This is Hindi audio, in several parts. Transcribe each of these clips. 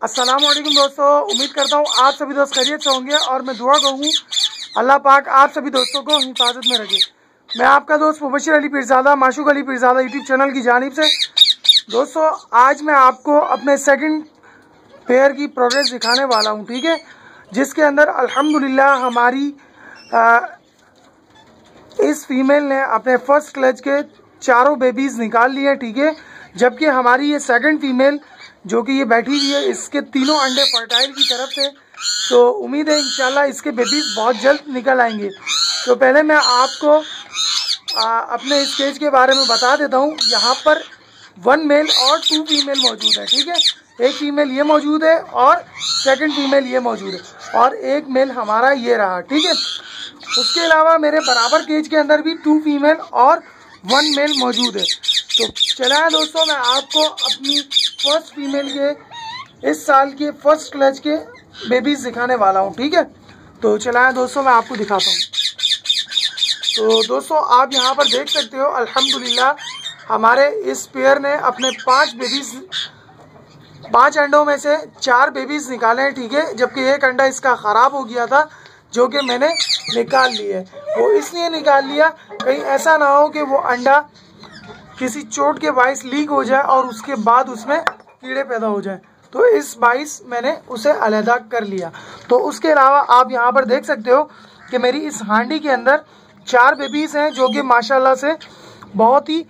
अस्सलाम वालेकुम दोस्तों, उम्मीद करता हूँ आप सभी दोस्त खैरियत से होंगे और मैं दुआ कहूँ अल्लाह पाक आप सभी दोस्तों को हिफाजत में रखे। मैं आपका दोस्त मुबशिर अली पीरज़ादा माशूक अली पीरज़ादा यूट्यूब चैनल की जानिब से दोस्तों आज मैं आपको अपने सेकंड पेयर की प्रोग्रेस दिखाने वाला हूँ, ठीक है, जिसके अंदर अल्हम्दुलिल्लाह हमारी इस फीमेल ने अपने फर्स्ट क्लच के चारों बेबीज निकाल लिए, ठीक है, जबकि हमारी ये सेकंड फीमेल जो कि ये बैठी हुई है इसके तीनों अंडे फर्टाइल की तरफ से, तो उम्मीद है इंशाल्लाह इसके बेबीज बहुत जल्द निकल आएंगे। तो पहले मैं आपको अपने इस केज के बारे में बता देता हूँ। यहाँ पर 1 मेल और 2 फीमेल मौजूद है, ठीक है, एक फीमेल ये मौजूद है और सेकंड फीमेल ये मौजूद है और एक मेल हमारा ये रहा, ठीक है। उसके अलावा मेरे बराबर केज के अंदर भी 2 फीमेल और 1 मेल मौजूद है। तो चला दोस्तों मैं आपको अपनी फर्स्ट फीमेल के इस साल के फर्स्ट क्लच के बेबीज दिखाने वाला हूँ, ठीक है। तो चला दोस्तों मैं आपको दिखाता हूँ। तो दोस्तों आप यहाँ पर देख सकते हो अल्हम्दुलिल्लाह हमारे इस पेयर ने अपने 5 अंडों में से 4 बेबीज निकाले हैं, ठीक है, जबकि एक अंडा इसका ख़राब हो गया था जो कि मैंने निकाल लिया है। वो इसलिए निकाल लिया कहीं ऐसा ना हो कि वो अंडा किसी चोट के बाइस लीक हो जाए और उसके बाद उसमें कीड़े पैदा हो जाए, तो इस बाइस मैंने उसे अलहदा कर लिया। तो उसके अलावा आप यहाँ पर देख सकते हो कि मेरी इस हांडी के अंदर 4 बेबीज हैं जो कि माशाल्लाह से बहुत ही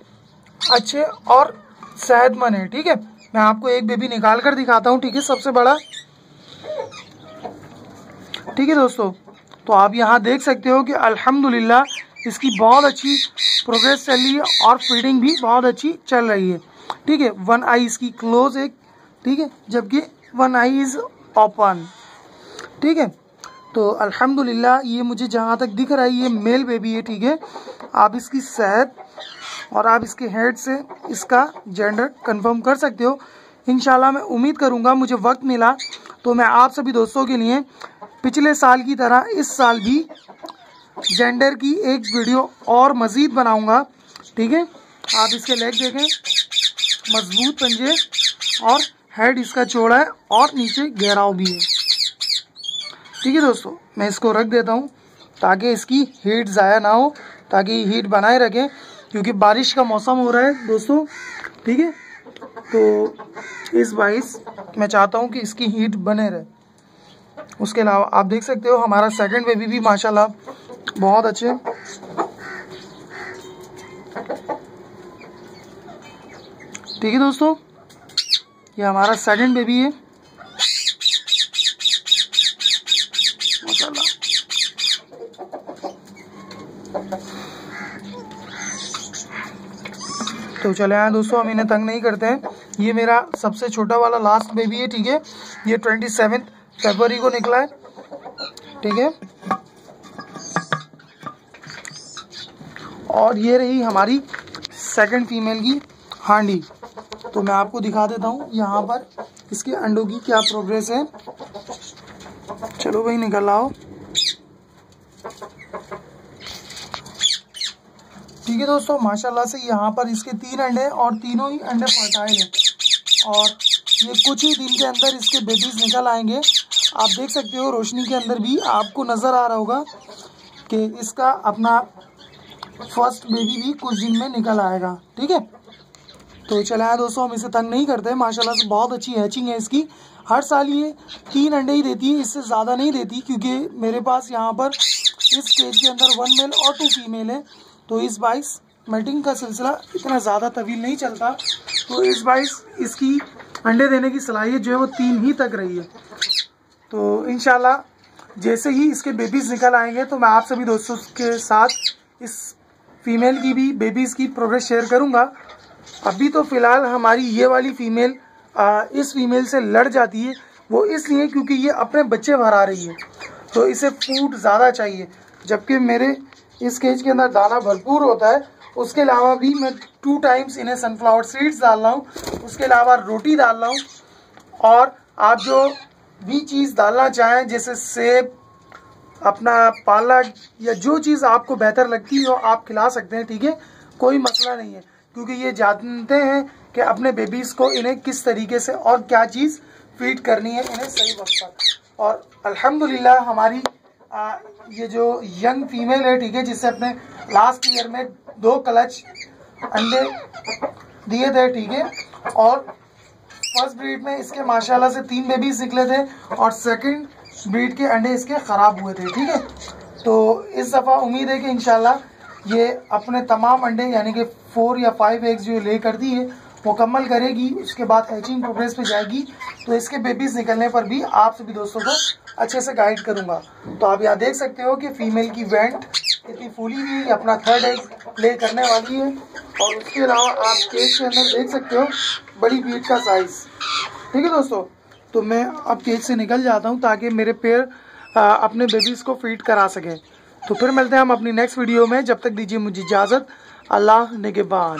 अच्छे और सेहतमंद है, ठीक है। मैं आपको एक बेबी निकाल कर दिखाता हूँ, ठीक है, सबसे बड़ा, ठीक है दोस्तों। तो आप यहाँ देख सकते हो कि अल्हम्दुलिल्लाह इसकी बहुत अच्छी प्रोग्रेस चल रही है और फीडिंग भी बहुत अच्छी चल रही है, ठीक है। 1 आई इसकी क्लोज है, ठीक है, जबकि 1 आई इज ओपन, ठीक है। तो अल्हम्दुलिल्लाह ये मुझे जहाँ तक दिख रहा है ये मेल बेबी है, ठीक है। आप इसकी सेहत और आप इसके हेड से इसका जेंडर कंफर्म कर सकते हो। इंशाल्लाह मैं उम्मीद करूँगा मुझे वक्त मिला तो मैं आप सभी दोस्तों के लिए पिछले साल की तरह इस साल भी जेंडर की एक वीडियो और मज़ीद बनाऊंगा, ठीक है। आप इसके लेग देखें, मजबूत पंजे और हेड इसका चौड़ा है और नीचे गहराव भी है, ठीक है दोस्तों। मैं इसको रख देता हूं ताकि इसकी हीट ज़ाया ना हो, ताकि हीट बनाए रखें क्योंकि बारिश का मौसम हो रहा है दोस्तों, ठीक है। तो इस बाइस मैं चाहता हूं कि इसकी हीट बने रहे। उसके अलावा आप देख सकते हो हमारा सेकंड बेबी भी माशाल्लाह बहुत अच्छे, ठीक है दोस्तों। ये हमारा सेकंड बेबी है माशाल्लाह। तो चले आए दोस्तों, हम इन्हें तंग नहीं करते हैं। ये मेरा सबसे छोटा वाला लास्ट बेबी है, ठीक है। ये 27 फरवरी को निकला है, ठीक है। और ये रही हमारी सेकंड फीमेल की हांडी। तो मैं आपको दिखा देता हूँ यहाँ पर इसके अंडों की क्या प्रोग्रेस है। चलो भाई निकल आओ, ठीक है दोस्तों। माशाल्लाह से यहाँ पर इसके 3 अंडे और तीनों ही अंडे फर्टाइल हैं और ये कुछ ही दिन के अंदर इसके बेबीज निकल आएंगे। आप देख सकते हो रोशनी के अंदर भी आपको नज़र आ रहा होगा कि इसका अपना फर्स्ट बेबी भी कुछ दिन में निकल आएगा, ठीक है। तो चला दोस्तों हम इसे तंग नहीं करते, माशाल्लाह से बहुत अच्छी हैचिंग है इसकी। हर साल ये 3 अंडे ही देती है, इससे ज़्यादा नहीं देती क्योंकि मेरे पास यहाँ पर इस केज के अंदर 1 मेल और 2 फीमेल है। तो इस बाइस मेटिंग का सिलसिला इतना ज़्यादा तवील नहीं चलता, तो इस बाइस इसकी अंडे देने की सलाहियत जो है वो 3 ही तक रही है। तो इंशाल्लाह जैसे ही इसके बेबीज़ निकल आएंगे तो मैं आप सभी दोस्तों के साथ इस फीमेल की भी बेबीज़ की प्रोग्रेस शेयर करूंगा। अभी तो फ़िलहाल हमारी ये वाली फीमेल इस फीमेल से लड़ जाती है, वो इसलिए क्योंकि ये अपने बच्चे भरा रही है तो इसे फूड ज़्यादा चाहिए, जबकि मेरे इस केज के अंदर दाना भरपूर होता है। उसके अलावा भी मैं 2 टाइम्स इन्हें सनफ्लावर सीड्स डाल रहा हूँ, उसके अलावा रोटी डाल रहा हूँ और आप जो भी चीज़ डालना चाहें जैसे सेब, अपना पालक या जो चीज़ आपको बेहतर लगती हो आप खिला सकते हैं, ठीक है, कोई मसला नहीं है क्योंकि ये जानते हैं कि अपने बेबीज़ को इन्हें किस तरीके से और क्या चीज़ फीड करनी है इन्हें सही वक्त पर। और अल्हम्दुलिल्लाह हमारी ये जो यंग फीमेल है, ठीक है, जिससे अपने लास्ट ईयर में 2 क्लच अंडे दिए थे, ठीक है, और फर्स्ट ब्रीड में इसके माशाल्लाह से 3 बेबीज निकले थे और सेकंड ब्रीड के अंडे इसके ख़राब हुए थे, ठीक है। तो इस दफ़ा उम्मीद है कि इंशाल्लाह ये अपने तमाम अंडे यानी कि 4 या 5 एग्स जो ले करती है मुकम्मल करेगी, उसके बाद हैचिंग प्रोग्रेस पे जाएगी। तो इसके बेबीज निकलने पर भी आप सभी दोस्तों को अच्छे से गाइड करूंगा। तो आप यहाँ देख सकते हो कि फीमेल की वेंट इतनी फूली हुई अपना 3rd एग ले करने वाली है। और उसके अलावा आप केज के अंदर देख सकते हो बड़ी बीट का साइज, ठीक है दोस्तों। तो मैं अब केज से निकल जाता हूँ ताकि मेरे पेयर अपने बेबीज को फीड करा सकें। तो फिर मिलते हैं हम अपनी नेक्स्ट वीडियो में, जब तक दीजिए मुझे इजाज़त। अल्लाह निगहबान।